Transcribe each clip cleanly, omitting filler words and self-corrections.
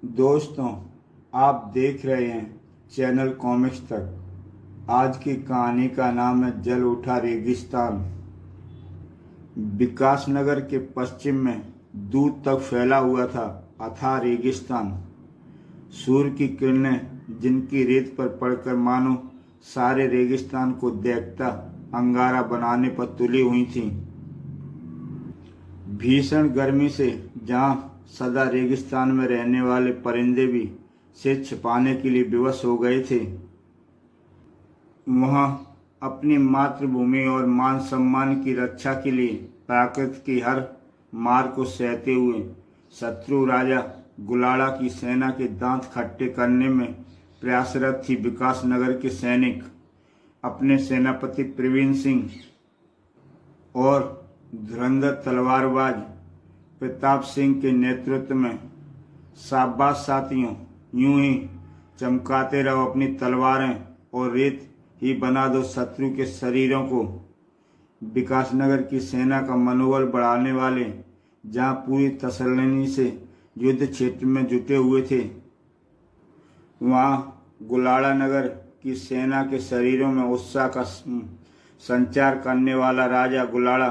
दोस्तों, आप देख रहे हैं चैनल कॉमिक्स तक। आज की कहानी का नाम है जल उठा रेगिस्तान। विकासनगर के पश्चिम में दूर तक फैला हुआ था अथाह रेगिस्तान। सूर्य की किरणें जिनकी रेत पर पड़कर मानो सारे रेगिस्तान को देखता अंगारा बनाने पर तुली हुई थीं। भीषण गर्मी से जहां सदा रेगिस्तान में रहने वाले परिंदे भी सिर छिपाने के लिए विवश हो गए थे, वहां अपनी मातृभूमि और मान सम्मान की रक्षा के लिए प्रकृति की हर मार को सहते हुए शत्रु राजा गुलाड़ा की सेना के दांत खट्टे करने में प्रयासरत थी विकासनगर के सैनिक अपने सेनापति प्रवीण सिंह और धुरंधर तलवारबाज प्रताप सिंह के नेतृत्व में। शाबाश साथियों, यूं ही चमकाते रहो अपनी तलवारें और रेत ही बना दो शत्रु के शरीरों को। विकासनगर की सेना का मनोबल बढ़ाने वाले जहां पूरी तसल्ली से युद्ध क्षेत्र में जुटे हुए थे, वहां गुलाड़ा नगर की सेना के शरीरों में उत्साह का संचार करने वाला राजा गुलाड़ा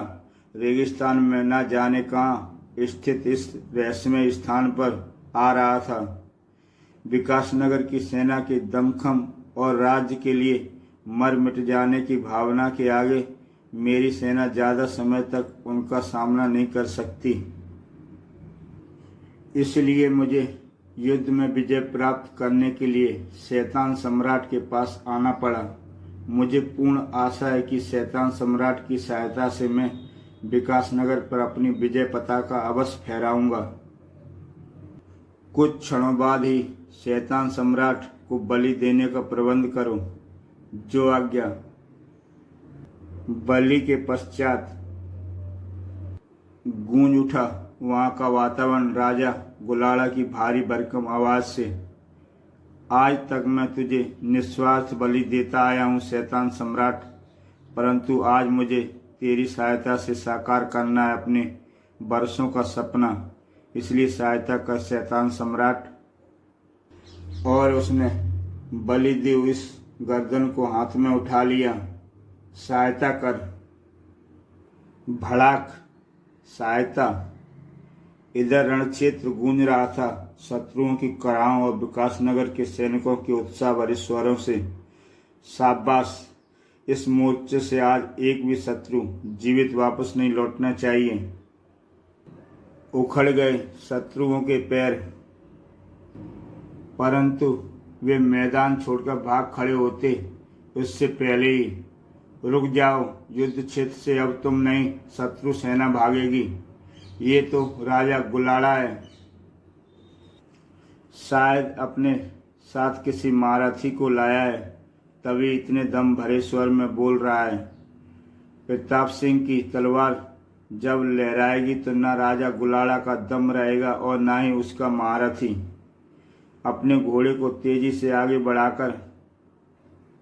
रेगिस्तान में न जाने कहाँ स्थित इस रहस्यमय स्थान पर आ रहा था। विकासनगर की सेना के दमखम और राज्य के लिए मर मिट जाने की भावना के आगे मेरी सेना ज्यादा समय तक उनका सामना नहीं कर सकती। इसलिए मुझे युद्ध में विजय प्राप्त करने के लिए शैतान सम्राट के पास आना पड़ा। मुझे पूर्ण आशा है कि शैतान सम्राट की सहायता से मैं विकासनगर पर अपनी विजय पताका अवश्य फहराऊंगा। कुछ क्षणों बाद ही शैतान सम्राट को बलि देने का प्रबंध करो। जो आज्ञा। बलि के पश्चात गूंज उठा वहां का वातावरण राजा गुलाड़ा की भारी भरकम आवाज से। आज तक मैं तुझे निस्वार्थ बलि देता आया हूं शैतान सम्राट, परंतु आज मुझे तेरी सहायता से साकार करना है अपने वर्षों का सपना। इसलिए सहायता कर शैतान सम्राट। और उसने बलि दी इस गर्दन को हाथ में उठा लिया। सहायता कर। भड़ाक सहायता। इधर रणक्षेत्र गूंज रहा था शत्रुओं की कराहों और विकासनगर के सैनिकों के उत्साह भरे स्वरों से। शाबाश, इस मोर्चे से आज एक भी शत्रु जीवित वापस नहीं लौटना चाहिए। उखड़ गए शत्रुओं के पैर, परंतु वे मैदान छोड़कर भाग खड़े होते उससे पहले ही। रुक जाओ, युद्ध क्षेत्र से अब तुम नहीं, शत्रु सेना भागेगी। ये तो राजा गुलाड़ा है, शायद अपने साथ किसी महारथी को लाया है, तभी इतने दम भरे स्वर में बोल रहा है। प्रताप सिंह की तलवार जब लहराएगी तो न राजा गुलाड़ा का दम रहेगा और न ही उसका महारथी। अपने घोड़े को तेजी से आगे बढ़ाकर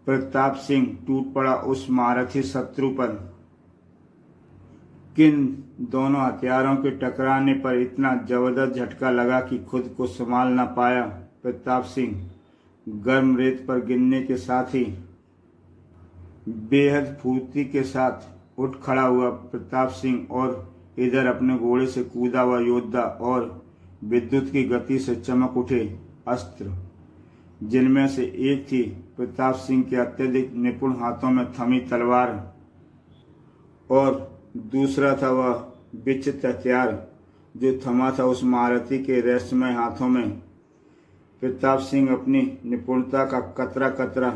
प्रताप सिंह टूट पड़ा उस महारथी शत्रु पर। किन दोनों हथियारों के टकराने पर इतना जबरदस्त झटका लगा कि खुद को संभाल न पाया प्रताप सिंह। गर्म रेत पर गिरने के साथ ही बेहद फुर्ती के साथ उठ खड़ा हुआ प्रताप सिंह और इधर अपने घोड़े से कूदा हुआ योद्धा और विद्युत की गति से चमक उठे अस्त्र, जिनमें से एक थी प्रताप सिंह के अत्यधिक निपुण हाथों में थमी तलवार और दूसरा था वह विचित्र हथियार जो थमा था उस महारथी के रहस्यमय हाथों में। प्रताप सिंह अपनी निपुणता का कतरा कतरा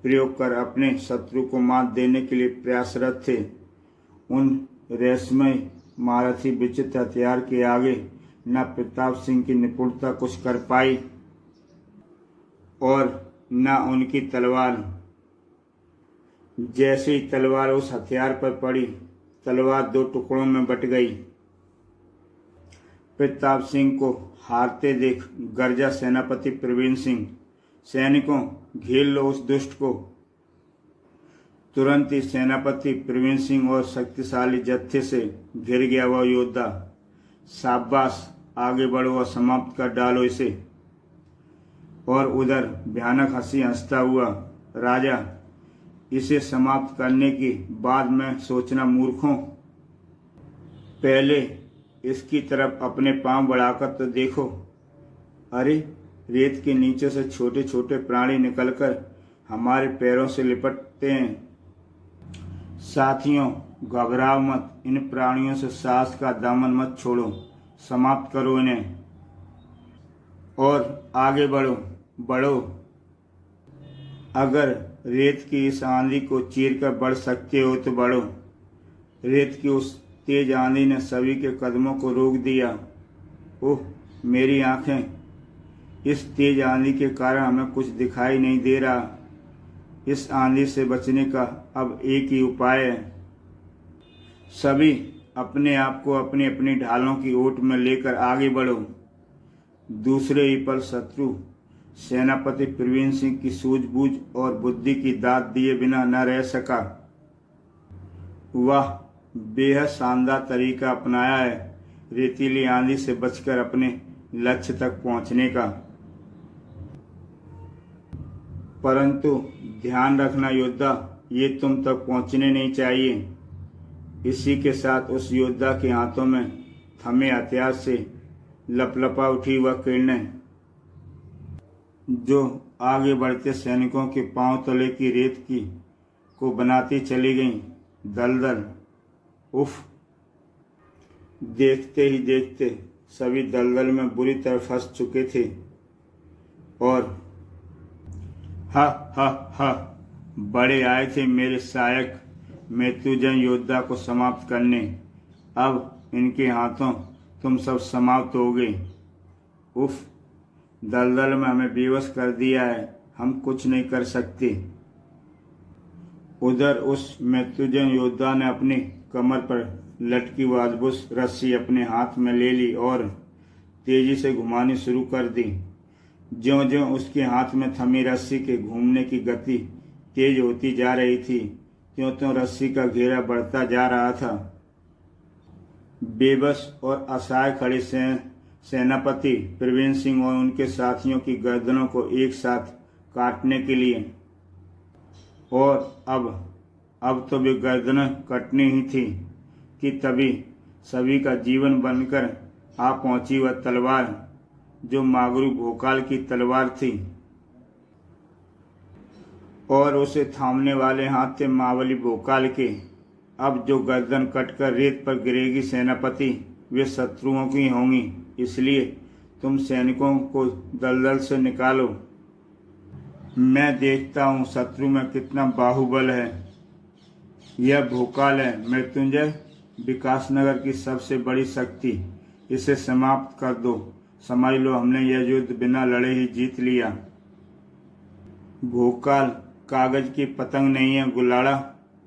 प्रयोग कर अपने शत्रु को मात देने के लिए प्रयासरत थे। उन रहस्यमय महारथी विचित्र हथियार के आगे न प्रताप सिंह की निपुणता कुछ कर पाई और न उनकी तलवार। जैसे ही तलवार उस हथियार पर पड़ी, तलवार दो टुकड़ों में बट गई। प्रताप सिंह को हारते देख गर्जा सेनापति प्रवीण सिंह, सैनिकों घेर लो उस दुष्ट को। तुरंत ही सेनापति प्रवीण सिंह और शक्तिशाली जत्थे से घिर गया वह योद्धा। शाबाश, आगे बढ़ो और समाप्त कर डालो इसे। और उधर भयानक हंसी हंसता हुआ राजा, इसे समाप्त करने के बाद में सोचना मूर्खों, पहले इसकी तरफ अपने पांव बढ़ाकर तो देखो। अरे, रेत के नीचे से छोटे छोटे प्राणी निकलकर हमारे पैरों से लिपटते हैं। साथियों, घबराओ मत, इन प्राणियों से साहस का दामन मत छोड़ो, समाप्त करो इन्हें और आगे बढ़ो बढ़ो। अगर रेत की इस आंधी को चीर कर बढ़ सकते हो तो बढ़ो। रेत की उस तेज आंधी ने सभी के कदमों को रोक दिया। ओह मेरी आंखें, इस तेज आंधी के कारण हमें कुछ दिखाई नहीं दे रहा। इस आंधी से बचने का अब एक ही उपाय है। सभी अपने आप को अपनी अपनी ढालों की ओट में लेकर आगे बढ़ो। दूसरे ही पल शत्रु सेनापति प्रवीण सिंह की सूझबूझ और बुद्धि की दाद दिए बिना न रह सका। वह बेहद शानदार तरीका अपनाया है रेतीली आंधी से बचकर अपने लक्ष्य तक पहुंचने का। परंतु ध्यान रखना योद्धा, ये तुम तक पहुंचने नहीं चाहिए। इसी के साथ उस योद्धा के हाथों में थमे हथियार से लपलपा उठी वह किरणें, जो आगे बढ़ते सैनिकों के पांव तले की रेत की को बनाती चली गईं दलदल। उफ! देखते ही देखते सभी दलदल में बुरी तरह फंस चुके थे और हा हा हा, बड़े आए थे मेरे सहायक मृत्युंजय योद्धा को समाप्त करने। अब इनके हाथों तुम सब समाप्त हो गए। उफ! दलदल में हमें बेबस कर दिया है, हम कुछ नहीं कर सकते। उधर उस मृत्युंजय योद्धा ने अपनी कमर पर लटकी हुई अद्भुत रस्सी अपने हाथ में ले ली और तेजी से घुमानी शुरू कर दी। ज्यों-ज्यों उसके हाथ में थमी रस्सी के घूमने की गति तेज होती जा रही थी, त्यों-त्यों रस्सी का घेरा बढ़ता जा रहा था। बेबस और असहाय खड़े सेनापति प्रवीण सिंह और उनके साथियों की गर्दनों को एक साथ काटने के लिए, और अब तो वे गर्दनें कटनी ही थी कि तभी सभी का जीवन बनकर आ पहुंची वह तलवार, जो मागरू भोकाल की तलवार थी, और उसे थामने वाले हाथ थे महाबली भोकाल के। अब जो गर्दन कटकर रेत पर गिरेगी सेनापति, वे शत्रुओं की होंगी, इसलिए तुम सैनिकों को दलदल से निकालो। मैं देखता हूँ शत्रु में कितना बाहुबल है। यह भोकाल है मृत्युंजय, विकासनगर की सबसे बड़ी शक्ति। इसे समाप्त कर दो। समझ लो हमने यह युद्ध बिना लड़े ही जीत लिया। भोकाल कागज की पतंग नहीं है गुलाड़ा,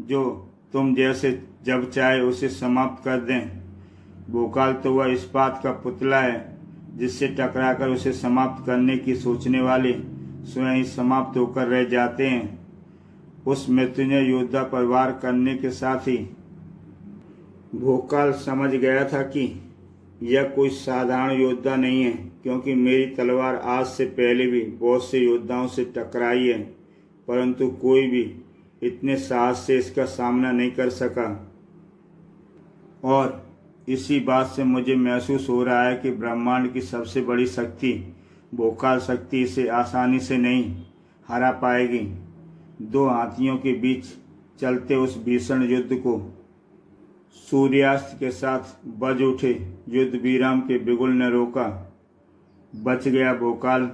जो तुम जैसे जब चाहे उसे समाप्त कर दें। भोकाल तो वह इस्पात का पुतला है, जिससे टकराकर उसे समाप्त करने की सोचने वाले स्वयं ही समाप्त होकर रह जाते हैं। उस मृत्युंजय योद्धा पर वार करने के साथ ही भोकाल समझ गया था कि यह कोई साधारण योद्धा नहीं है, क्योंकि मेरी तलवार आज से पहले भी बहुत से योद्धाओं से टकराई है, परंतु कोई भी इतने साहस से इसका सामना नहीं कर सका। और इसी बात से मुझे महसूस हो रहा है कि ब्रह्मांड की सबसे बड़ी शक्ति भोकाल शक्ति इसे आसानी से नहीं हरा पाएगी। दो हाथियों के बीच चलते उस भीषण युद्ध को सूर्यास्त के साथ बज उठे युद्ध विराम के बिगुल ने रोका। बच गया भोकाल,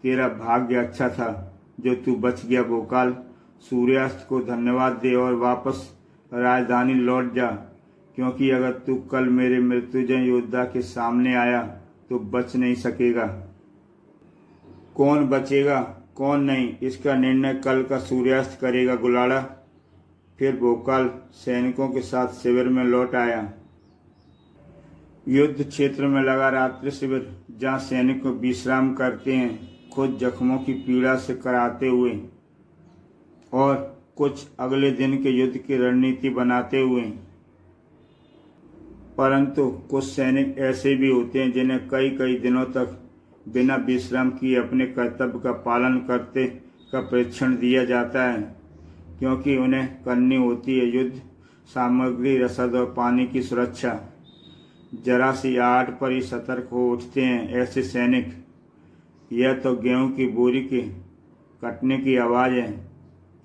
तेरा भाग्य अच्छा था जो तू बच गया भोकाल। सूर्यास्त को धन्यवाद दे और वापस राजधानी लौट जा, क्योंकि अगर तू कल मेरे मृत्युंजय योद्धा के सामने आया तो बच नहीं सकेगा। कौन बचेगा कौन नहीं, इसका निर्णय कल का सूर्यास्त करेगा गुलाड़ा। फिर भोकाल सैनिकों के साथ शिविर में लौट आया। युद्ध क्षेत्र में लगा रात्रि शिविर, जहाँ सैनिक विश्राम करते हैं, खुद जख्मों की पीड़ा से कराते हुए और कुछ अगले दिन के युद्ध की रणनीति बनाते हुए। परंतु कुछ सैनिक ऐसे भी होते हैं जिन्हें कई कई दिनों तक बिना विश्राम किए अपने कर्तव्य का पालन करते का प्रशिक्षण दिया जाता है, क्योंकि उन्हें करनी होती है युद्ध सामग्री, रसद और पानी की सुरक्षा। जरा सी आहट पर ही सतर्क हो उठते हैं ऐसे सैनिक। यह तो गेहूं की बोरी के कटने की आवाज़ है।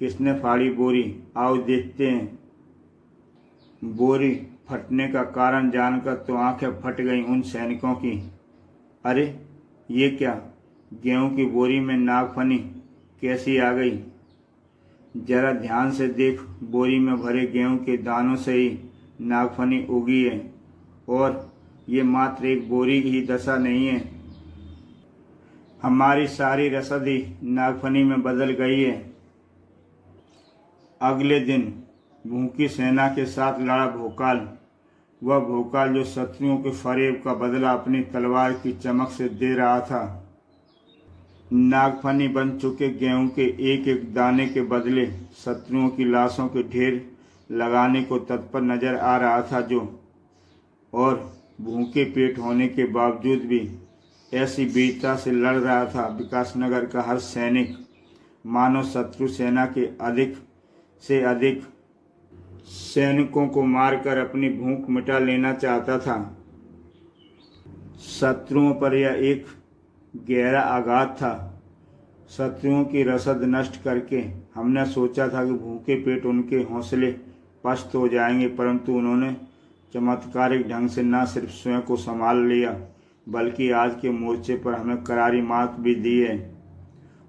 किसने फाड़ी बोरी? आओ देखते हैं। बोरी फटने का कारण जानकर तो आंखें फट गईं उन सैनिकों की। अरे ये क्या? गेहूं की बोरी में नागफनी कैसी आ गई? जरा ध्यान से देख, बोरी में भरे गेहूं के दानों से ही नागफनी उगी है। और ये मात्र एक बोरी की ही दशा नहीं है, हमारी सारी रसद ही नागफनी में बदल गई है। अगले दिन भूखी सेना के साथ लड़ा भोकाल, वह भोकाल जो शत्रुओं के फरेब का बदला अपनी तलवार की चमक से दे रहा था। नागफनी बन चुके गेहूं के एक एक दाने के बदले शत्रुओं की लाशों के ढेर लगाने को तत्पर नजर आ रहा था, जो और भूखे पेट होने के बावजूद भी ऐसी वीरता से लड़ रहा था विकासनगर का हर सैनिक, मानो शत्रु सेना के अधिक से अधिक सैनिकों को मारकर अपनी भूख मिटा लेना चाहता था। शत्रुओं पर यह एक गहरा आघात था। शत्रुओं की रसद नष्ट करके हमने सोचा था कि भूखे पेट उनके हौसले पस्त हो जाएंगे, परंतु उन्होंने चमत्कारिक ढंग से न सिर्फ स्वयं को संभाल लिया, बल्कि आज के मोर्चे पर हमें करारी मात भी दी है।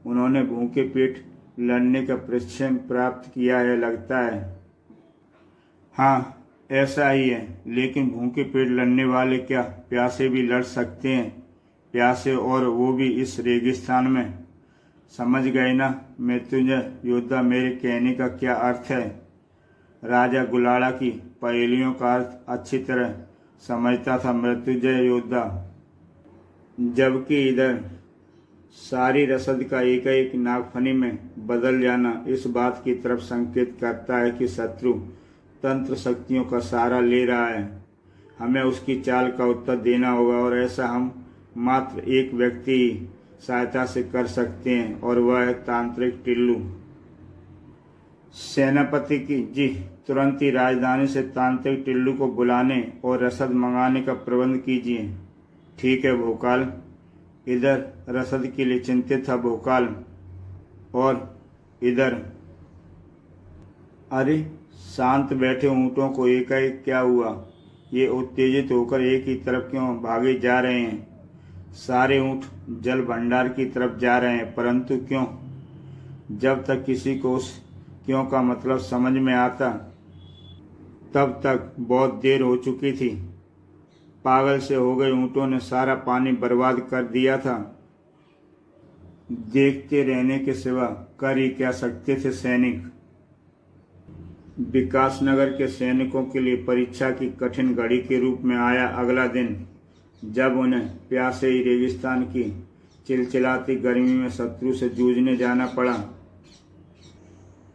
उन्होंने भूखे पेट लड़ने का प्रशिक्षण प्राप्त किया है लगता है। हाँ, ऐसा ही है, लेकिन भूखे पेट लड़ने वाले क्या प्यासे भी लड़ सकते हैं? प्यासे, और वो भी इस रेगिस्तान में। समझ गए ना मृत्युंजय योद्धा, मेरे कहने का क्या अर्थ है? राजा गुलाड़ा की पहेलियों का अर्थ अच्छी तरह समझता था मृत्युंजय योद्धा, जबकि इधर सारी रसद का एक एक नागफनी में बदल जाना इस बात की तरफ संकेत करता है कि शत्रु तंत्र शक्तियों का सहारा ले रहा है। हमें उसकी चाल का उत्तर देना होगा, और ऐसा हम मात्र एक व्यक्ति ही सहायता से कर सकते हैं, और वह है तांत्रिक टिल्लू। सेनापति की जी, तुरंत ही राजधानी से तांत्रिक टिल्लू को बुलाने और रसद मंगाने का प्रबंध कीजिए। ठीक है भोकाल। इधर रसद के लिए चिंतित था भोकाल, और इधर अरे शांत बैठे ऊँटों को एकाएक क्या हुआ? ये उत्तेजित होकर एक ही तरफ क्यों भागे जा रहे हैं? सारे ऊँट जल भंडार की तरफ जा रहे हैं, परंतु क्यों? जब तक किसी को उस क्यों का मतलब समझ में आता, तब तक बहुत देर हो चुकी थी। पागल से हो गए ऊँटों ने सारा पानी बर्बाद कर दिया था। देखते रहने के सिवा कर ही क्या सकते थे सैनिक। विकासनगर के सैनिकों के लिए परीक्षा की कठिन घड़ी के रूप में आया अगला दिन, जब उन्हें प्यासे ही रेगिस्तान की चिलचिलाती गर्मी में शत्रु से जूझने जाना पड़ा।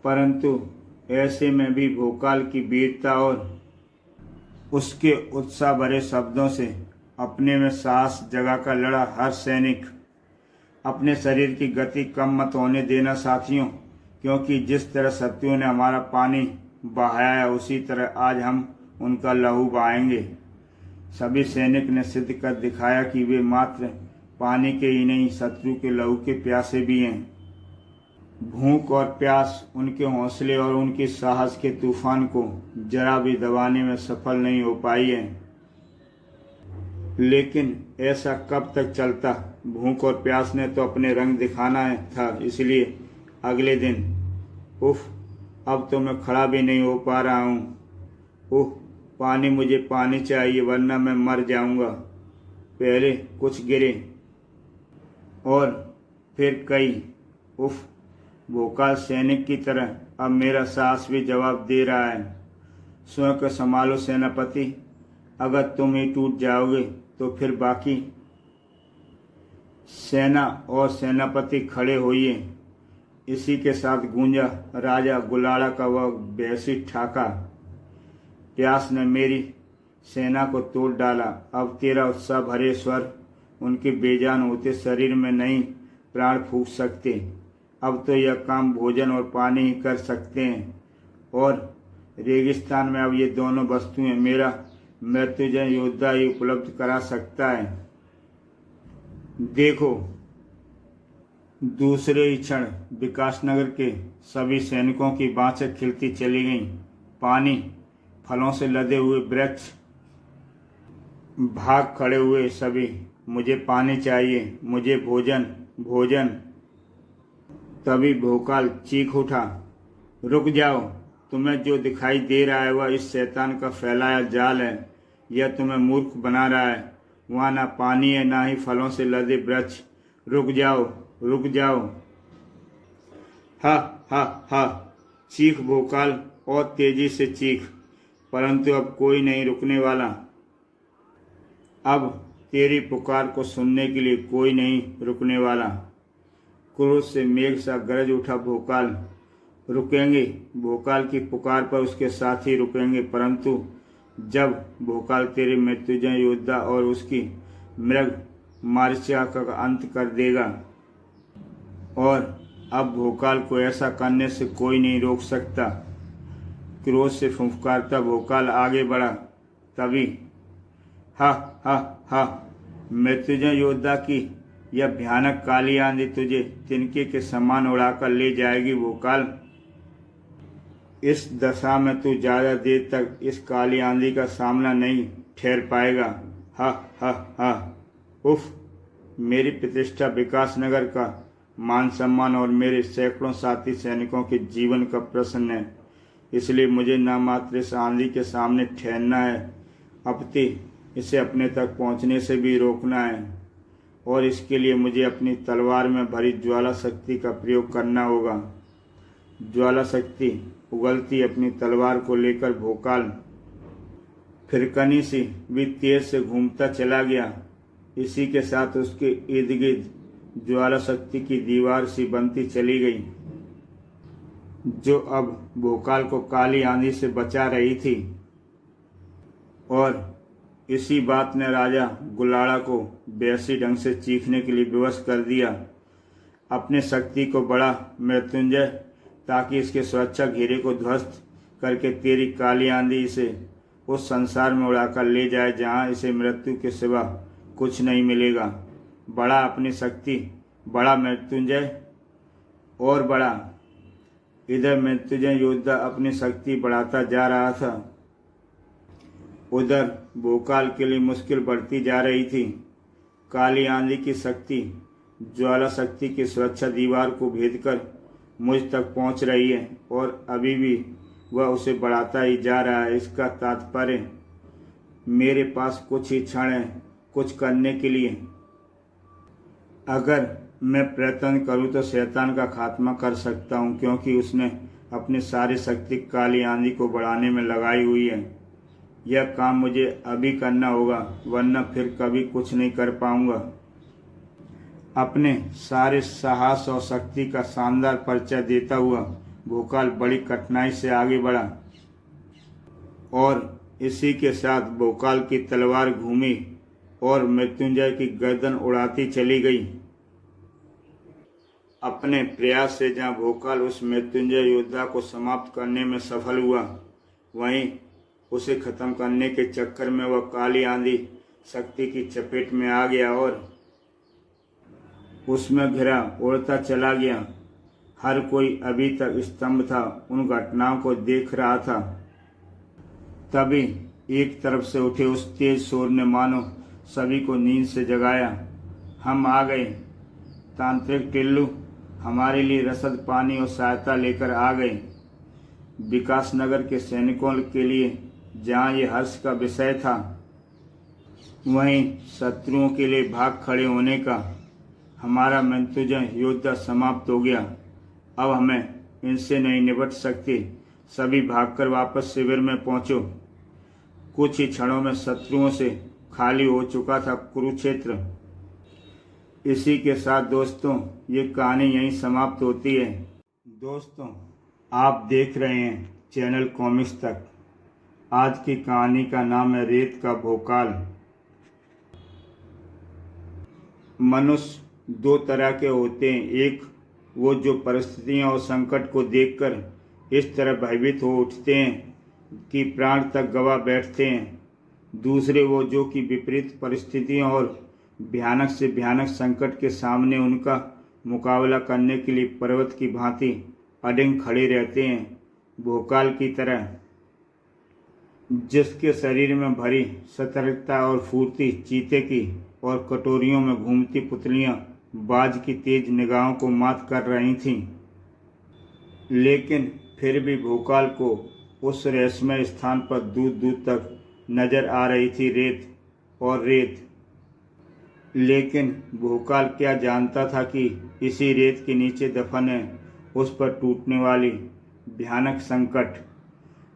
परंतु ऐसे में भी भोकाल की वीरता और उसके उत्साह भरे शब्दों से अपने में साहस जगाकर लड़ा हर सैनिक। अपने शरीर की गति कम मत होने देना साथियों, क्योंकि जिस तरह शत्रुओं ने हमारा पानी बहाया है, उसी तरह आज हम उनका लहू बहाएंगे। सभी सैनिक ने सिद्ध कर दिखाया कि वे मात्र पानी के ही नहीं, शत्रु के लहू के प्यासे भी हैं। भूख और प्यास उनके हौसले और उनके साहस के तूफान को जरा भी दबाने में सफल नहीं हो पाई है। लेकिन ऐसा कब तक चलता? भूख और प्यास ने तो अपने रंग दिखाना था, इसलिए अगले दिन उफ, अब तो मैं खड़ा भी नहीं हो पा रहा हूँ। उफ, पानी, मुझे पानी चाहिए वरना मैं मर जाऊंगा। पहले कुछ गिरे और फिर कई। उफ, भोकाल सैनिक की तरह अब मेरा साहस भी जवाब दे रहा है। स्वयं को संभालो सेनापति, अगर तुम ही टूट जाओगे तो फिर बाकी। सेना और सेनापति खड़े होइए। इसी के साथ गूंजा राजा गुलाड़ा का वह वैसी ठाका। प्यास ने मेरी सेना को तोड़ डाला। अब तेरा उत्साह भरे स्वर उनके बेजान होते शरीर में नहीं प्राण फूंक सकते। अब तो यह काम भोजन और पानी ही कर सकते हैं, और रेगिस्तान में अब ये दोनों वस्तुएं मेरा मृत्युंजय योद्धा ही उपलब्ध करा सकता है। देखो, दूसरे ही क्षण विकासनगर के सभी सैनिकों की बाँछें खिलती चली गईं। पानी, फलों से लदे हुए वृक्ष, भाग खड़े हुए सभी, मुझे पानी चाहिए, मुझे भोजन, भोजन। तभी भोकाल चीख उठा, रुक जाओ, तुम्हें जो दिखाई दे रहा है वह इस शैतान का फैलाया जाल है। यह तुम्हें मूर्ख बना रहा है। वहाँ ना पानी है, ना ही फलों से लदे वृक्ष। रुक जाओ, रुक जाओ। हा हा हा, चीख भोकाल, और तेजी से चीख, परंतु अब कोई नहीं रुकने वाला। अब तेरी पुकार को सुनने के लिए कोई नहीं रुकने वाला। क्रोध से मेघ सा गरज उठा भोकाल। रुकेंगे, भोकाल की पुकार पर उसके साथ ही रुकेंगे, परंतु जब भोकाल तेरे मृत्युंजय योद्धा और उसकी मृग मार्चा का अंत कर देगा। और अब भोकाल को ऐसा करने से कोई नहीं रोक सकता। क्रोध से फुफकारता भोकाल आगे बढ़ा। तभी हा हा हा, मृत्युंजय योद्धा की यह भयानक काली आंधी तुझे तिनके के समान उड़ाकर ले जाएगी भोकाल। इस दशा में तू ज्यादा देर तक इस काली आंधी का सामना नहीं ठहर पाएगा। हा हा हा, उफ, मेरी प्रतिष्ठा, विकासनगर का मान सम्मान और मेरे सैकड़ों साथी सैनिकों के जीवन का प्रश्न है, इसलिए मुझे न मात्र इस आंधी के सामने ठहरना है, अपितु इसे अपने तक पहुंचने से भी रोकना है, और इसके लिए मुझे अपनी तलवार में भरी ज्वाला शक्ति का प्रयोग करना होगा। ज्वाला शक्ति उगलती अपनी तलवार को लेकर भोकाल फिरकनी सी भी तेज से घूमता चला गया। इसी के साथ उसके इर्द गिर्द ज्वाला शक्ति की दीवार सी बनती चली गई, जो अब भोकाल को काली आंधी से बचा रही थी। और इसी बात ने राजा गुलाड़ा को वैसी ढंग से चीखने के लिए विवश कर दिया, अपने शक्ति को बढ़ा मृत्युंजय, ताकि इसके सुरक्षा घेरे को ध्वस्त करके तेरी काली आंधी इसे उस संसार में उड़ाकर ले जाए जहाँ इसे मृत्यु के सिवा कुछ नहीं मिलेगा। बड़ा अपनी शक्ति, बड़ा मृत्युंजय, और बड़ा। इधर मृत्युंजय योद्धा अपनी शक्ति बढ़ाता जा रहा था, उधर भोकाल के लिए मुश्किल बढ़ती जा रही थी। काली आंधी की शक्ति, ज्वाला शक्ति की सुरक्षा दीवार को भेदकर मुझ तक पहुंच रही है, और अभी भी वह उसे बढ़ाता ही जा रहा है। इसका तात्पर्य मेरे पास कुछ ही क्षण है कुछ करने के लिए। अगर मैं प्रयत्न करूं तो शैतान का खात्मा कर सकता हूं, क्योंकि उसने अपनी सारी शक्ति काली आंधी को बढ़ाने में लगाई हुई है। यह काम मुझे अभी करना होगा, वरना फिर कभी कुछ नहीं कर पाऊंगा। अपने सारे साहस और शक्ति का शानदार परिचय देता हुआ भोकाल बड़ी कठिनाई से आगे बढ़ा, और इसी के साथ भोकाल की तलवार घूमी और मृत्युंजय की गर्दन उड़ाती चली गई। अपने प्रयास से जहां भोकाल उस मृत्युंजय योद्धा को समाप्त करने में सफल हुआ, वहीं उसे खत्म करने के चक्कर में वह काली आंधी शक्ति की चपेट में आ गया और उसमें घिरा उड़ता चला गया। हर कोई अभी तक स्तंभ था, उन घटनाओं को देख रहा था। तभी एक तरफ से उठे उस तेज शोर ने मानो सभी को नींद से जगाया। हम आ गए, तांत्रिक टिल्लू हमारे लिए रसद, पानी और सहायता लेकर आ गए। विकासनगर के सैनिकों के लिए जहाँ ये हर्ष का विषय था, वहीं शत्रुओं के लिए भाग खड़े होने का हमारा मृत्युंजय योद्धा समाप्त हो गया। अब हमें इनसे नहीं निपट सकते। सभी भागकर वापस शिविर में पहुंचो। कुछ ही क्षणों में शत्रुओं से खाली हो चुका था कुरुक्षेत्र। इसी के साथ दोस्तों ये कहानी यहीं समाप्त होती है। दोस्तों आप देख रहे हैं चैनल कॉमिक्स तक। आज की कहानी का नाम है रेत का भोकाल। मनुष्य दो तरह के होते हैं। एक वो जो परिस्थितियां और संकट को देखकर इस तरह भयभीत हो उठते हैं कि प्राण तक गंवा बैठते हैं। दूसरे वो जो कि विपरीत परिस्थितियों और भयानक से भयानक संकट के सामने उनका मुकाबला करने के लिए पर्वत की भांति अडिग खड़े रहते हैं, भोकाल की तरह, जिसके शरीर में भरी सतर्कता और फुर्ती चीते की और कटोरियों में घूमती पुतलियां बाज की तेज निगाहों को मात कर रही थीं। लेकिन फिर भी भोकाल को उस रहस्यमय स्थान पर दूर दूर तक नजर आ रही थी रेत और रेत। लेकिन भोकाल क्या जानता था कि इसी रेत के नीचे दफन है उस पर टूटने वाली भयानक संकट।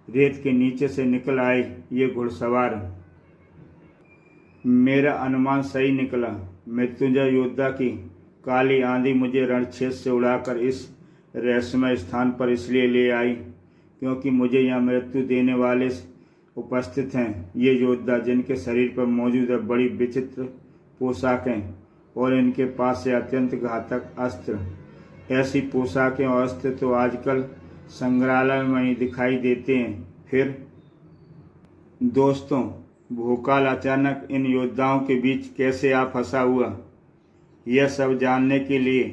रेत के नीचे से निकल आए ये घुड़सवार। मेरा अनुमान सही निकला। मृत्युंजय योद्धा की काली आंधी मुझे रणक्षेत्र से उड़ाकर इस रहस्यमय स्थान पर इसलिए ले आई क्योंकि मुझे यहाँ मृत्यु देने वाले उपस्थित हैं। ये योद्धा जिनके शरीर पर मौजूद है बड़ी विचित्र पोशाकें और इनके पास से अत्यंत घातक अस्त्र। ऐसी पोशाकें और अस्त्र तो आजकल संग्रहालय में ही दिखाई देते हैं। फिर दोस्तों, भोकाल अचानक इन योद्धाओं के बीच कैसे आ फंसा हुआ, यह सब जानने के लिए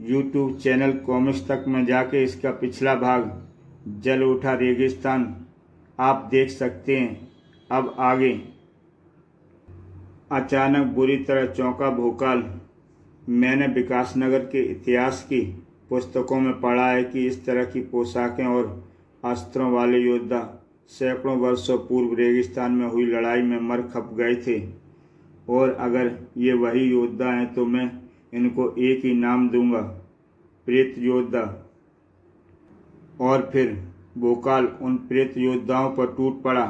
YouTube चैनल कॉमिक्स तक में जाके इसका पिछला भाग जल उठा रेगिस्तान आप देख सकते हैं। अब आगे। अचानक बुरी तरह चौंका भोकाल। मैंने विकासनगर के इतिहास की पुस्तकों में पढ़ा है कि इस तरह की पोशाकें और अस्त्रों वाले योद्धा सैकड़ों वर्षों पूर्व रेगिस्तान में हुई लड़ाई में मर खप गए थे। और अगर ये वही योद्धा हैं तो मैं इनको एक ही नाम दूंगा, प्रेत योद्धा। और फिर भोकाल उन प्रेत योद्धाओं पर टूट पड़ा।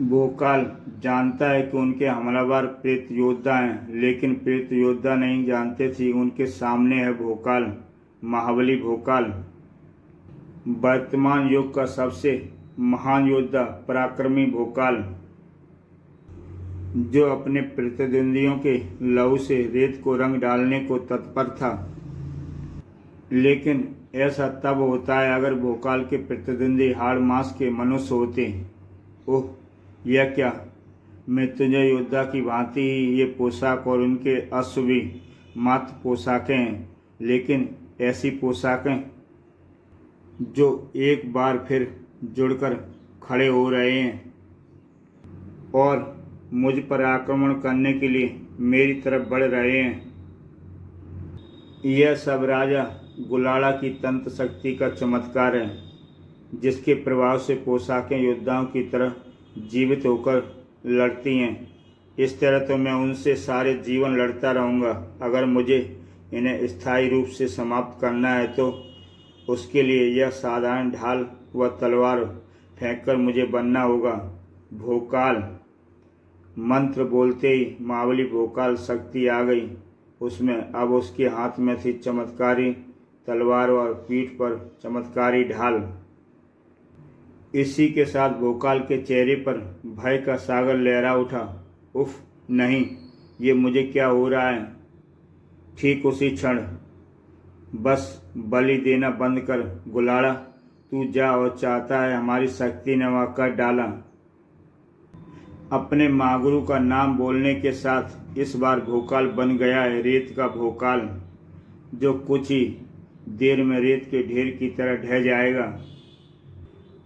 भोकाल जानता है कि उनके हमलावर प्रेत योद्धा हैं, लेकिन प्रेत योद्धा नहीं जानते थे उनके सामने है भोकाल, महाबली भोकाल, वर्तमान युग का सबसे महान योद्धा, पराक्रमी भोकाल, जो अपने प्रतिद्वंदियों के लहू से रेत को रंग डालने को तत्पर था। लेकिन ऐसा तब होता है अगर भोकाल के प्रतिद्वंदी हाड़ मांस के मनुष्य होते। ओह, यह क्या! मृत्युंजय योद्धा की भांति ही ये पोशाक और उनके अश्व भी मात्र पोशाकें हैं, लेकिन ऐसी पोशाकें जो एक बार फिर जुड़कर खड़े हो रहे हैं और मुझ पर आक्रमण करने के लिए मेरी तरफ बढ़ रहे हैं। यह सब राजा गुलाड़ा की तंत्र शक्ति का चमत्कार है, जिसके प्रभाव से पोशाकें योद्धाओं की तरह जीवित होकर लड़ती हैं। इस तरह तो मैं उनसे सारे जीवन लड़ता रहूँगा। अगर मुझे इन्हें स्थायी रूप से समाप्त करना है तो उसके लिए यह साधारण ढाल व तलवार फेंककर मुझे बनना होगा। भोकाल। मंत्र बोलते ही महाबली भोकाल शक्ति आ गई उसमें। अब उसके हाथ में थी चमत्कारी तलवार और पीठ पर चमत्कारी ढाल। इसी के साथ भोकाल के चेहरे पर भय का सागर लहरा उठा। उफ, नहीं, ये मुझे क्या हो रहा है। ठीक उसी क्षण, बस बलि देना बंद कर गुलाड़ा, तू जा, और चाहता है हमारी शक्ति ने वह कर डाला। अपने महागुरु का नाम बोलने के साथ इस बार भोकाल बन गया है रेत का भोकाल, जो कुछ ही देर में रेत के ढेर की तरह ढह जाएगा।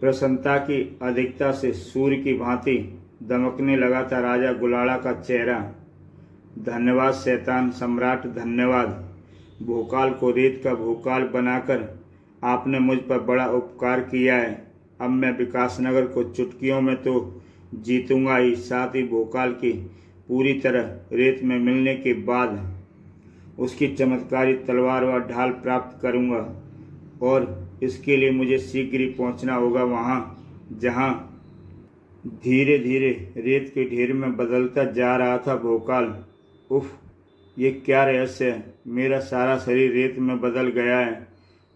प्रसन्नता की अधिकता से सूर्य की भांति दमकने लगा था राजा गुलाड़ा का चेहरा। धन्यवाद शैतान सम्राट, धन्यवाद। भोकाल को रेत का भोकाल बनाकर आपने मुझ पर बड़ा उपकार किया है। अब मैं विकासनगर को चुटकियों में तो जीतूंगा ही, साथ ही भोकाल की पूरी तरह रेत में मिलने के बाद उसकी चमत्कारी तलवार व ढाल प्राप्त करूंगा। और इसके लिए मुझे शीघ्र ही पहुंचना होगा वहां जहां धीरे धीरे रेत के ढेर में बदलता जा रहा था भोकाल। उफ, ये क्या रहस्य है। मेरा सारा शरीर रेत में बदल गया है,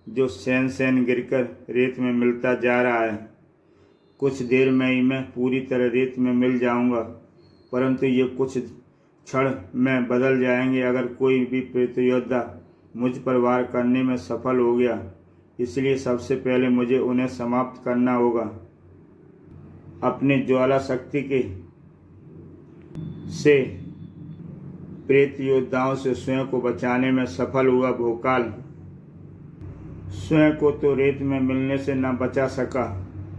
जो सैन सैन गिरकर रेत में मिलता जा रहा है। कुछ देर में ही मैं पूरी तरह रेत में मिल जाऊंगा, परंतु ये कुछ क्षण में बदल जाएंगे अगर कोई भी प्रेत योद्धा मुझ पर वार करने में सफल हो गया। इसलिए सबसे पहले मुझे उन्हें समाप्त करना होगा। अपने ज्वाला शक्ति के से प्रेत योद्धाओं से स्वयं को बचाने में सफल हुआ भोकाल स्वयं को तो रेत में मिलने से न बचा सका,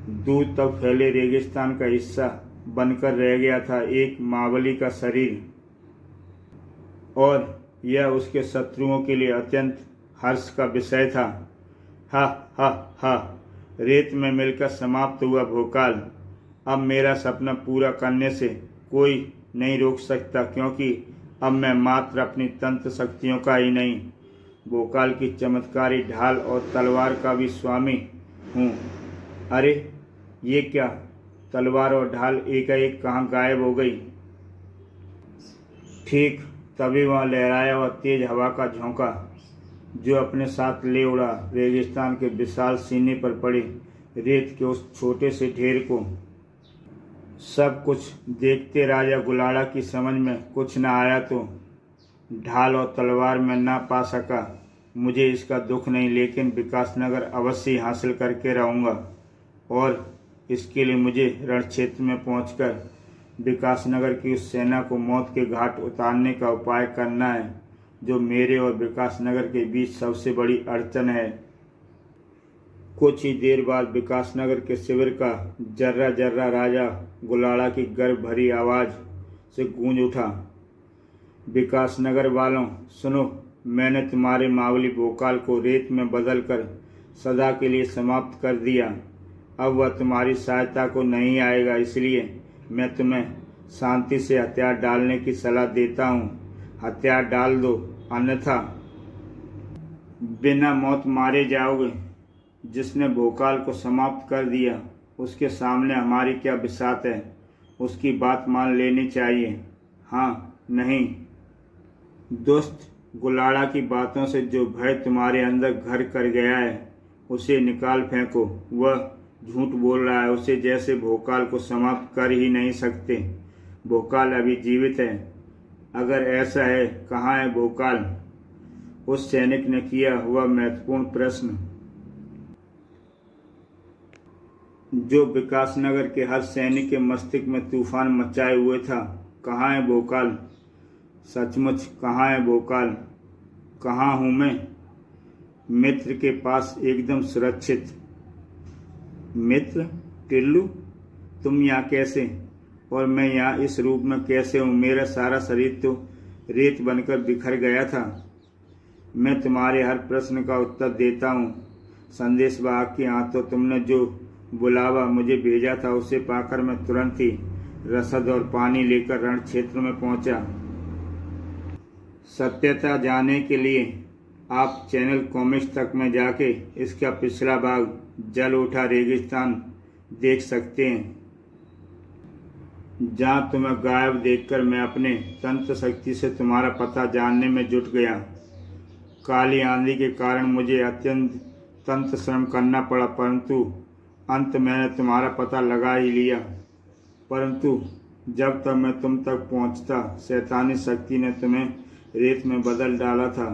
दूर तक फैले रेगिस्तान का हिस्सा बनकर रह गया था एक महाबली का शरीर, और यह उसके शत्रुओं के लिए अत्यंत हर्ष का विषय था। हा हा हा, रेत में मिलकर समाप्त हुआ भोकाल। अब मेरा सपना पूरा करने से कोई नहीं रोक सकता, क्योंकि अब मैं मात्र अपनी तंत्र शक्तियों का ही नहीं, भोकाल की चमत्कारी ढाल और तलवार का भी स्वामी हूँ। अरे ये क्या, तलवार और ढाल एकाएक कहाँ गायब हो गई। ठीक तभी वहाँ लहराया हुआ तेज हवा का झोंका जो अपने साथ ले उड़ा रेगिस्तान के विशाल सीने पर पड़े रेत के उस छोटे से ढेर को। सब कुछ देखते राजा गुलाड़ा की समझ में कुछ न आया तो ढाल और तलवार में ना पा सका। मुझे इसका दुख नहीं, लेकिन विकासनगर अवश्य हासिल करके रहूँगा, और इसके लिए मुझे रण क्षेत्र में पहुंचकर विकासनगर की उस सेना को मौत के घाट उतारने का उपाय करना है, जो मेरे और विकासनगर के बीच सबसे बड़ी अड़चन है। कुछ ही देर बाद विकासनगर के शिविर का जर्रा जर्रा राजा गुलाड़ा की गर्व भरी आवाज़ से गूंज उठा। विकासनगर वालों सुनो, मैंने तुम्हारे मावली भोकाल को रेत में बदलकर सदा के लिए समाप्त कर दिया। अब वह तुम्हारी सहायता को नहीं आएगा, इसलिए मैं तुम्हें शांति से हथियार डालने की सलाह देता हूँ। हथियार डाल दो, अन्यथा बिना मौत मारे जाओगे। जिसने भोकाल को समाप्त कर दिया उसके सामने हमारी क्या बिसात है, उसकी बात मान लेनी चाहिए। हाँ नहीं दोस्त, गुलाड़ा की बातों से जो भय तुम्हारे अंदर घर कर गया है उसे निकाल फेंको। वह झूठ बोल रहा है, उसे जैसे भोकाल को समाप्त कर ही नहीं सकते। भोकाल अभी जीवित है। अगर ऐसा है, कहाँ है भोकाल? उस सैनिक ने किया हुआ महत्वपूर्ण प्रश्न जो विकासनगर के हर सैनिक के मस्तिष्क में तूफान मचाए हुए था। कहाँ है भोकाल? सचमुच कहाँ है भोकाल? कहाँ हूँ मैं? मित्र के पास एकदम सुरक्षित। मित्र? टिल्लू, तुम यहाँ कैसे? और मैं यहाँ इस रूप में कैसे हूँ? मेरा सारा शरीर तो रेत बनकर बिखर गया था। मैं तुम्हारे हर प्रश्न का उत्तर देता हूँ। संदेशवाहक के हाथों तुमने जो बुलावा मुझे भेजा था उसे पाकर मैं तुरंत ही रसद और पानी लेकर रण क्षेत्र में पहुंचा। सत्यता जानने के लिए आप चैनल कॉमिक्स तक में जाके इसका पिछला भाग जल उठा रेगिस्तान देख सकते हैं, जहाँ तुम्हें गायब देखकर मैं अपने तंत्र शक्ति से तुम्हारा पता जानने में जुट गया। काली आंधी के कारण मुझे अत्यंत तंत्र श्रम करना पड़ा, परंतु अंत मैंने तुम्हारा पता लगा ही लिया। परंतु जब तक मैं तुम तक पहुंचता, शैतानी शक्ति ने तुम्हें रेत में बदल डाला था।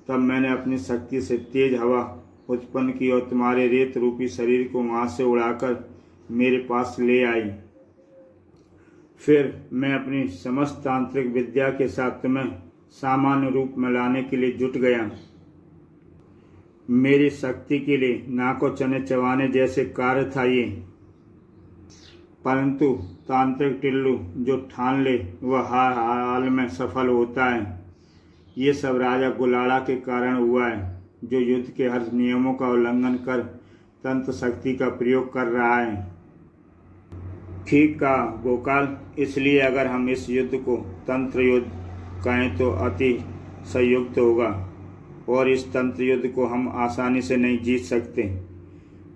तब मैंने अपनी शक्ति से तेज हवा उत्पन्न की और तुम्हारे रेत रूपी शरीर को वहां से उड़ाकर मेरे पास ले आई। फिर मैं अपनी समस्त तांत्रिक विद्या के साथ तुम्हें सामान्य रूप में लाने के लिए जुट गया। मेरी शक्ति के लिए नाको चने चबाने जैसे कार्य था ये, परंतु तांत्रिक टिल्लू जो ठान ले वह हर हाल में सफल होता है। ये सब राजा गुलाड़ा के कारण हुआ है, जो युद्ध के हर नियमों का उल्लंघन कर तंत्र शक्ति का प्रयोग कर रहा है। ठीक कहा भोकाल, इसलिए अगर हम इस युद्ध को तंत्र युद्ध कहें तो अति संयुक्त होगा, और इस तंत्र युद्ध को हम आसानी से नहीं जीत सकते।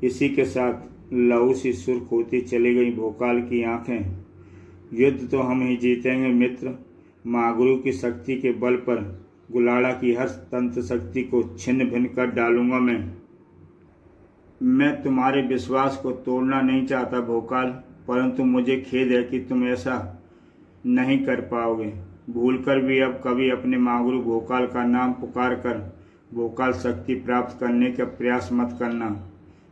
इसी के साथ लहू सी सुर्ख होती चली गई भोकाल की आंखें। युद्ध तो हम ही जीतेंगे मित्र। महागुरु की शक्ति के बल पर गुलाड़ा की हर तंत्र शक्ति को छिन्न भिन्न कर डालूंगा। मैं तुम्हारे विश्वास को तोड़ना नहीं चाहता भोकाल, परंतु मुझे खेद है कि तुम ऐसा नहीं कर पाओगे। भूलकर भी अब कभी अपने महागुरु भोकाल का नाम पुकार कर भोकाल शक्ति प्राप्त करने का प्रयास मत करना,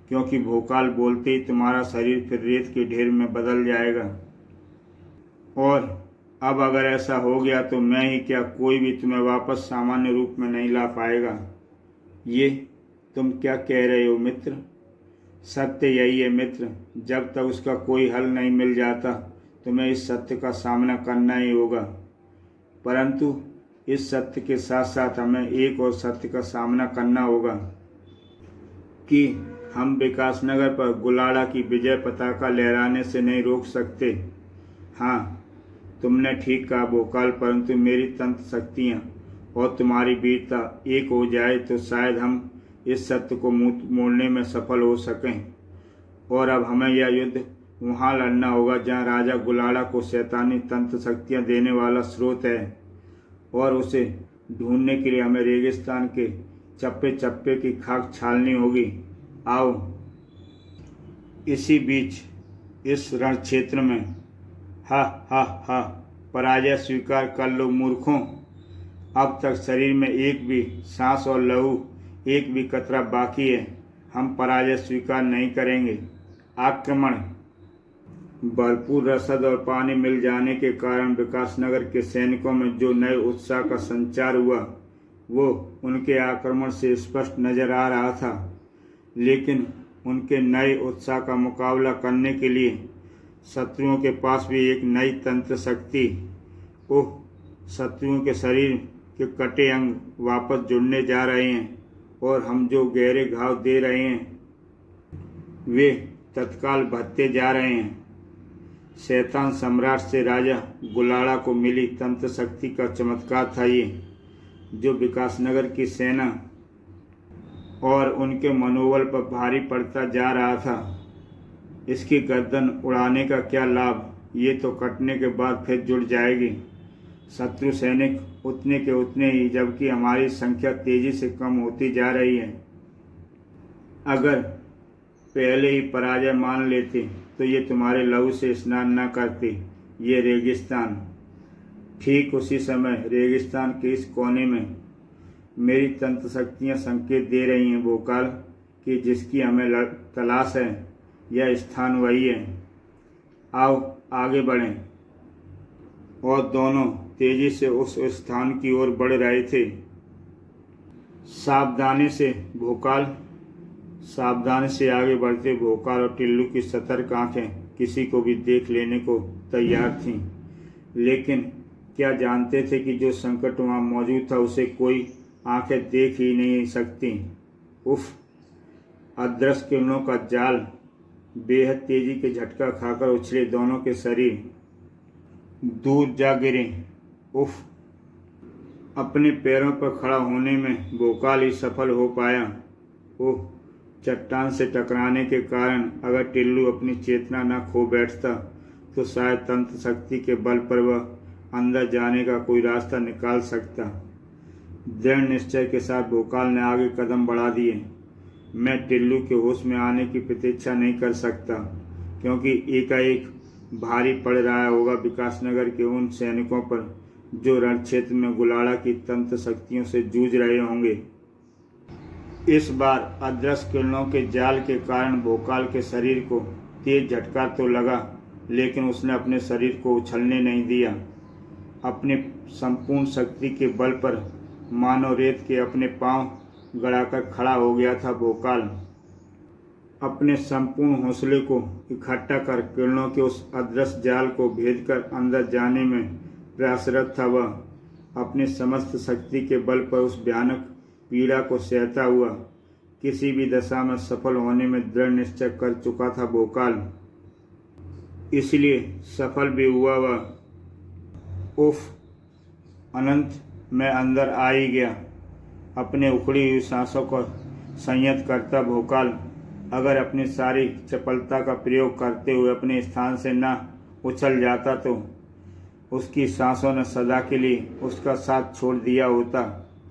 क्योंकि भोकाल बोलते ही तुम्हारा शरीर फिर रेत के ढेर में बदल जाएगा। और अब अगर ऐसा हो गया तो मैं ही क्या, कोई भी तुम्हें वापस सामान्य रूप में नहीं ला पाएगा। ये तुम क्या कह रहे हो मित्र? सत्य यही है मित्र, जब तक उसका कोई हल नहीं मिल जाता तुम्हें इस सत्य का सामना करना ही होगा। परंतु इस सत्य के साथ साथ हमें एक और सत्य का सामना करना होगा कि हम विकासनगर पर गुलाड़ा की विजय पताका लहराने से नहीं रोक सकते। हाँ, तुमने ठीक कहा भोकाल, परंतु मेरी तंत्र शक्तियाँ और तुम्हारी वीरता एक हो जाए तो शायद हम इस सत्य को मुंह मोड़ने में सफल हो सकें। और अब हमें यह युद्ध वहाँ लड़ना होगा जहाँ राजा गुलाड़ा को शैतानी तंत्र शक्तियाँ देने वाला स्रोत है, और उसे ढूंढने के लिए हमें रेगिस्तान के चप्पे चप्पे की खाक छालनी होगी। आओ इसी बीच इस रण क्षेत्र में हा हा हा पराजय स्वीकार कर लो मूर्खों। अब तक शरीर में एक भी सांस और लहू एक भी कतरा बाकी है। हम पराजय स्वीकार नहीं करेंगे। आक्रमण। भरपूर रसद और पानी मिल जाने के कारण विकासनगर के सैनिकों में जो नए उत्साह का संचार हुआ वो उनके आक्रमण से स्पष्ट नजर आ रहा था। लेकिन उनके नए उत्साह का मुकाबला करने के लिए शत्रुओं के पास भी एक नई तंत्र शक्ति, शत्रुओं के शरीर के कटे अंग वापस जुड़ने जा रहे हैं, और हम जो गहरे घाव दे रहे हैं वे तत्काल भरते जा रहे हैं। शैतान सम्राट से राजा गुलाड़ा को मिली तंत्र शक्ति का चमत्कार था ये, जो विकासनगर की सेना और उनके मनोबल पर भारी पड़ता जा रहा था। इसकी गर्दन उड़ाने का क्या लाभ, ये तो कटने के बाद फिर जुड़ जाएगी। शत्रु सैनिक उतने के उतने ही, जबकि हमारी संख्या तेजी से कम होती जा रही है। अगर पहले ही पराजय मान लेते तो ये तुम्हारे लहू से स्नान न करते ये रेगिस्तान। ठीक उसी समय रेगिस्तान के इस कोने में मेरी तंत्र शक्तियाँ संकेत दे रही हैं भोकाल कि जिसकी हमें तलाश है यह स्थान वही है। आओ आगे बढ़ें। और दोनों तेजी से उस स्थान की ओर बढ़ रहे थे। सावधानी से आगे बढ़ते भोकाल और टिल्लू की सतर्क आंखें किसी को भी देख लेने को तैयार थीं, लेकिन क्या जानते थे कि जो संकट वहाँ मौजूद था उसे कोई आंखें देख ही नहीं सकती। उफ! अदृश्य किरणों का जाल बेहद तेजी के झटका खाकर उछले दोनों के शरीर दूर जा गिरे। उफ! अपने पैरों पर खड़ा होने में भोकाल ही सफल हो पाया। ओह! चट्टान से टकराने के कारण अगर टिल्लू अपनी चेतना न खो बैठता तो शायद तंत्र शक्ति के बल पर वह अंदर जाने का कोई रास्ता निकाल सकता। दृढ़ निश्चय के साथ भोकाल ने आगे कदम बढ़ा दिए। मैं टिल्लू के होश में आने की प्रतीक्षा नहीं कर सकता, क्योंकि एकाएक भारी पड़ रहा होगा विकासनगर के उन सैनिकों पर जो रण क्षेत्र में गुलाड़ा की तंत्र शक्तियों से जूझ रहे होंगे। इस बार अदृश्य किरणों के जाल के कारण भोकाल के शरीर को तेज झटका तो लगा, लेकिन उसने अपने शरीर को उछलने नहीं दिया। अपने संपूर्ण शक्ति के बल पर मानो रेत के अपने पांव गड़ाकर खड़ा हो गया था भोकाल। अपने संपूर्ण हौसले को इकट्ठा कर किरणों के उस अदृश्य जाल को भेदकर अंदर जाने में प्रयासरत था। वह अपने समस्त शक्ति के बल पर उस भयानक पीड़ा को सहता हुआ किसी भी दशा में सफल होने में दृढ़ निश्चय कर चुका था भोकाल। इसलिए सफल भी हुआ वह। उफ! अनंत! मैं अंदर आ ही गया। अपने उखड़ी हुई सांसों को संयत करता भोकाल अगर अपनी सारी चपलता का प्रयोग करते हुए अपने स्थान से न उछल जाता तो उसकी सांसों ने सदा के लिए उसका साथ छोड़ दिया होता,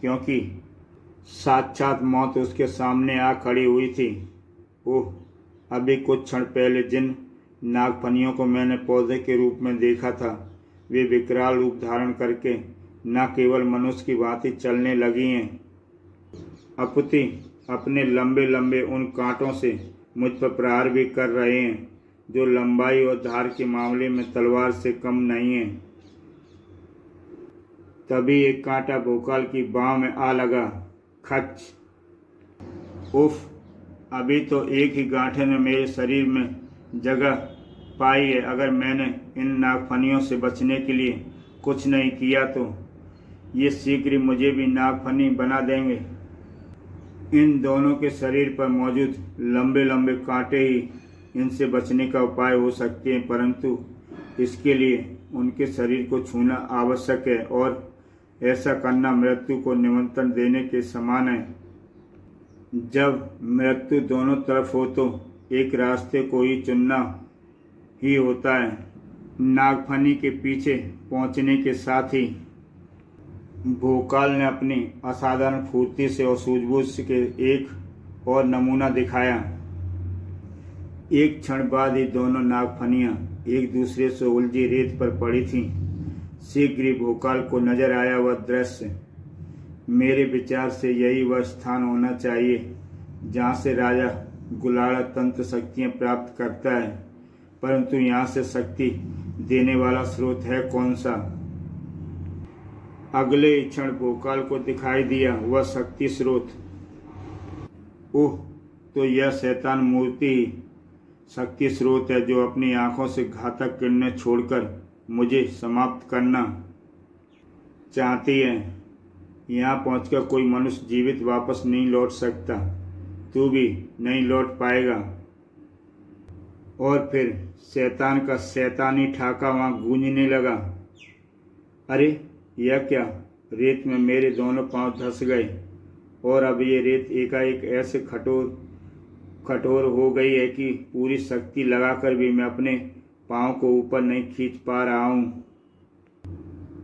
क्योंकि साक्षात मौत उसके सामने आ खड़ी हुई थी। ओह! अभी कुछ क्षण पहले जिन नागफनियों को मैंने पौधे के रूप में देखा था वे विकराल रूप धारण करके न केवल मनुष्य की भांति चलने लगी हैं, अपितु अपने लंबे लंबे उन कांटों से मुझ पर प्रहार भी कर रहे हैं जो लंबाई और धार के मामले में तलवार से कम नहीं है। तभी एक कांटा भोकाल की बाँह में आ लगा। खच! उफ! अभी तो एक ही गांठे ने मेरे शरीर में जगह पाई है। अगर मैंने इन नागफनियों से बचने के लिए कुछ नहीं किया तो ये शीघ्र ही मुझे भी नागफनी बना देंगे। इन दोनों के शरीर पर मौजूद लंबे लंबे कांटे ही इनसे बचने का उपाय हो सकते हैं, परंतु इसके लिए उनके शरीर को छूना आवश्यक है और ऐसा करना मृत्यु को निमंत्रण देने के समान है। जब मृत्यु दोनों तरफ हो तो एक रास्ते को ही चुनना ही होता है। नागफनी के पीछे पहुंचने के साथ ही भोकाल ने अपनी असाधारण फुर्ती से और सूझबूझ के एक और नमूना दिखाया। एक क्षण बाद ही दोनों नागफनियां एक दूसरे से उलझी रेत पर पड़ी थीं। शीघ्र ही भोकाल को नजर आया वह दृश्य। मेरे विचार से यही वह स्थान होना चाहिए जहाँ से राजा गुलाड़ा तंत्र शक्तियाँ प्राप्त करता है, परंतु यहाँ से शक्ति देने वाला स्रोत है कौन सा? अगले ही क्षण भोकाल को दिखाई दिया वह शक्ति स्रोत। ओह, तो यह शैतान मूर्ति ही शक्ति स्रोत है जो अपनी आंखों से घातक किरणें छोड़कर मुझे समाप्त करना चाहती है। यहाँ पहुंचकर कोई मनुष्य जीवित वापस नहीं लौट सकता। तू भी नहीं लौट पाएगा। और फिर शैतान का शैतानी ठाका वहाँ गूंजने लगा। अरे यह क्या! रेत में मेरे दोनों पांव धंस गए और अब ये रेत एकाएक ऐसे कठोर हो गई है कि पूरी शक्ति लगाकर भी मैं अपने पांव को ऊपर नहीं खींच पा रहा हूँ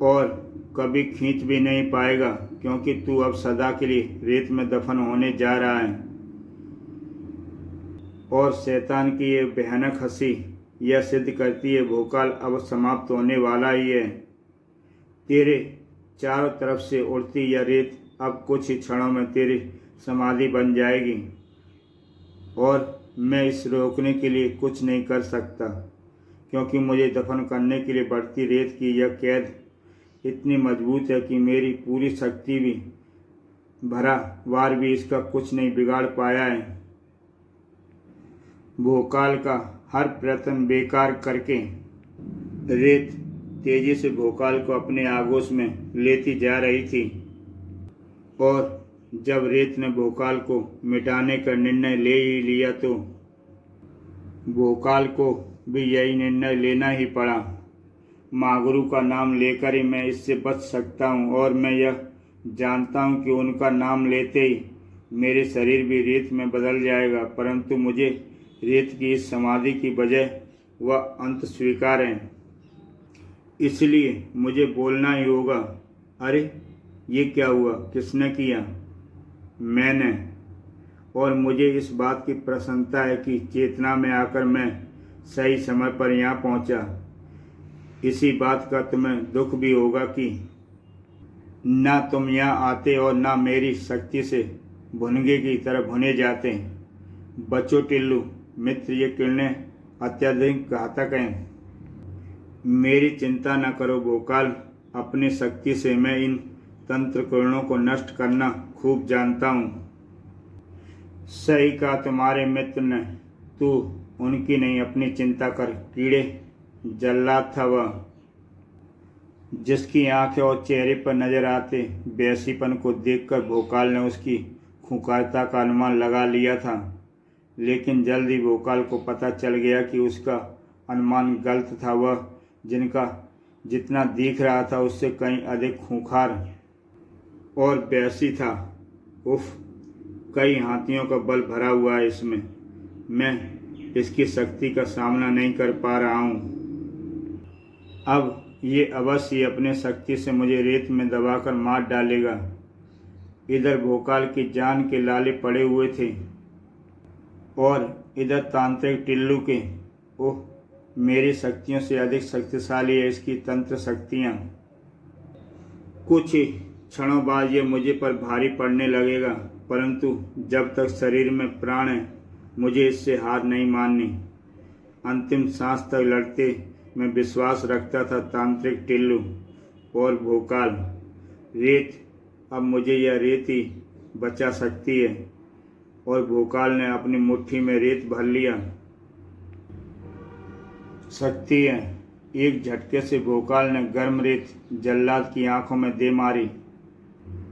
और कभी खींच भी नहीं पाएगा, क्योंकि तू अब सदा के लिए रेत में दफन होने जा रहा है। और शैतान की ये भयानक हंसी यह सिद्ध करती है भोकाल अब समाप्त होने वाला ही है। तेरे चारों तरफ से उड़ती यह रेत अब कुछ ही क्षणों में तेरी समाधि बन जाएगी और मैं इस रोकने के लिए कुछ नहीं कर सकता, क्योंकि मुझे दफन करने के लिए बढ़ती रेत की यह कैद इतनी मजबूत है कि मेरी पूरी शक्ति भी भरा वार भी इसका कुछ नहीं बिगाड़ पाया है। भोकाल का हर प्रयत्न बेकार करके रेत तेजी से भोकाल को अपने आगोश में लेती जा रही थी और जब रेत ने भोकाल को मिटाने का निर्णय ले ही लिया तो भोकाल को भी यही निर्णय लेना ही पड़ा। महागुरु का नाम लेकर ही मैं इससे बच सकता हूँ और मैं यह जानता हूँ कि उनका नाम लेते ही मेरे शरीर भी रेत में बदल जाएगा, परंतु मुझे रेत की इस समाधि की बजाय वह अंत स्वीकार है, इसलिए मुझे बोलना ही होगा। अरे ये क्या हुआ? किसने किया? मैंने। और मुझे इस बात की प्रसन्नता है कि चेतना में आकर मैं सही समय पर यहाँ पहुँचा। इसी बात का तुम्हें दुख भी होगा कि ना तुम यहाँ आते और ना मेरी शक्ति से भुनगे की तरह भुने जाते। बच्चों टिल्लू मित्र, ये किरणें अत्यधिक घातक हैं। मेरी चिंता न करो भोकाल, अपनी शक्ति से मैं इन तंत्र किरणों को नष्ट करना खूब जानता हूँ। सही कहा तुम्हारे मित्र ने, तू उनकी नहीं अपनी चिंता कर। कीड़े जल्लाद था वह, जिसकी आंखें और चेहरे पर नजर आते बेसीपन को देखकर भोकाल ने उसकी खूंखारता का अनुमान लगा लिया था, लेकिन जल्द ही भोकाल को पता चल गया कि उसका अनुमान गलत था। वह जितना दिख रहा था उससे कहीं अधिक खूंखार और बैसी था। उफ, कई हाथियों का बल भरा हुआ है इसमें। मैं इसकी शक्ति का सामना नहीं कर पा रहा हूँ। अब ये अवश्य अपने शक्ति से मुझे रेत में दबाकर मार डालेगा। इधर भोकाल की जान के लाले पड़े हुए थे और इधर तांत्रिक टिल्लू के मेरी शक्तियों से अधिक शक्तिशाली है इसकी तंत्र शक्तियाँ। कुछ ही क्षणों बाद ये मुझे पर भारी पड़ने लगेगा, परंतु जब तक शरीर में प्राण है मुझे इससे हार नहीं माननी। अंतिम सांस तक लड़ते मैं विश्वास रखता था तांत्रिक टिल्लू और भोकाल। रेत, अब मुझे यह रेत ही बचा सकती है। और भोकाल ने अपनी मुट्ठी में रेत भर लिया। सकती है। एक झटके से भोकाल ने गर्म रेत जल्लाद की आंखों में दे मारी।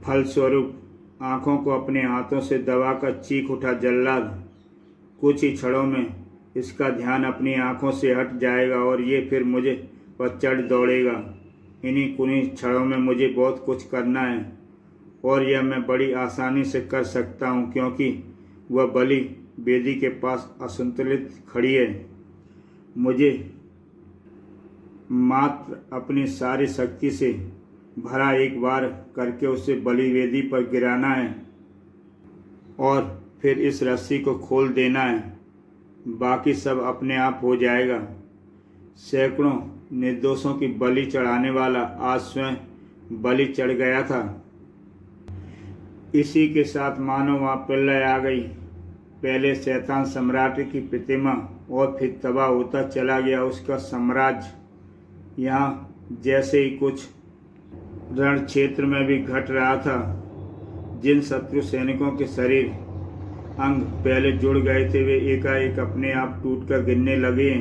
फलस्वरूप आंखों को अपने हाथों से दबाकर चीख उठा जल्लाद। कुछ ही क्षणों में इसका ध्यान अपनी आंखों से हट जाएगा और ये फिर मुझे पर चढ़ दौड़ेगा। इन्हीं कुछ क्षणों में मुझे बहुत कुछ करना है और यह मैं बड़ी आसानी से कर सकता हूँ, क्योंकि वह बलि बेदी के पास असंतुलित खड़ी है। मुझे मात्र अपनी सारी शक्ति से भरा एक बार करके उसे बलि वेदी पर गिराना है और फिर इस रस्सी को खोल देना है। बाकी सब अपने आप हो जाएगा। सैकड़ों निर्दोषों की बलि चढ़ाने वाला आज स्वयं बलि चढ़ गया था। इसी के साथ मानो वहाँ प्रलय आ गई। पहले शैतान सम्राट की प्रतिमा और फिर तबाह होता चला गया उसका साम्राज्य। यहाँ जैसे ही कुछ रण क्षेत्र में भी घट रहा था। जिन शत्रु सैनिकों के शरीर अंग पहले जुड़ गए थे वे एकाएक अपने आप टूटकर गिरने लगे।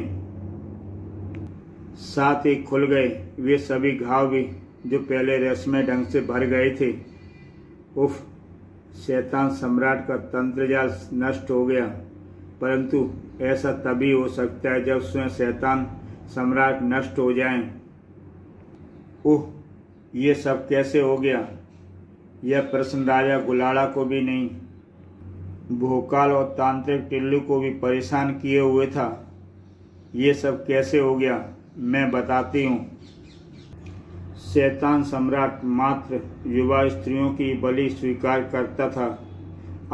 साथ ही खुल गए वे सभी घाव भी जो पहले रहस्यमय ढंग से भर गए थे। उफ, शैतान सम्राट का तंत्रजाल नष्ट हो गया, परंतु ऐसा तभी हो सकता है जब स्वयं शैतान सम्राट नष्ट हो जाएं। ओह, ये सब कैसे हो गया? यह प्रश्न राजा गुलाड़ा को भी नहीं, भोकाल और तांत्रिक टिल्लू को भी परेशान किए हुए था। ये सब कैसे हो गया मैं बताती हूँ। शैतान सम्राट मात्र युवा स्त्रियों की बलि स्वीकार करता था।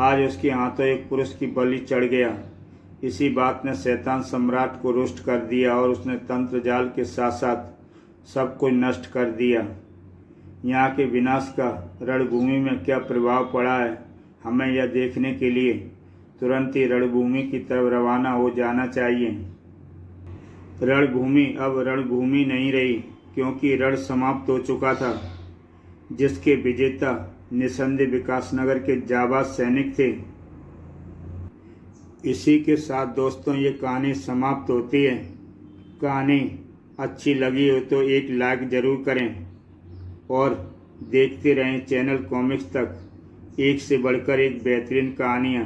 आज उसके हाथों एक पुरुष की बलि चढ़ गया। इसी बात ने शैतान सम्राट को रुष्ट कर दिया और उसने तंत्र जाल के साथ साथ सब कुछ नष्ट कर दिया। यहाँ के विनाश का रणभूमि में क्या प्रभाव पड़ा है, हमें यह देखने के लिए तुरंत ही रणभूमि की तरफ रवाना हो जाना चाहिए। रणभूमि अब रणभूमि नहीं रही, क्योंकि रण समाप्त हो चुका था, जिसके विजेता निसंदेह विकासनगर के जाबाज सैनिक थे। इसी के साथ दोस्तों ये कहानी समाप्त होती है। कहानी अच्छी लगी हो तो एक लाइक ज़रूर करें और देखते रहें चैनल कॉमिक्स तक, एक से बढ़कर एक बेहतरीन कहानियाँ।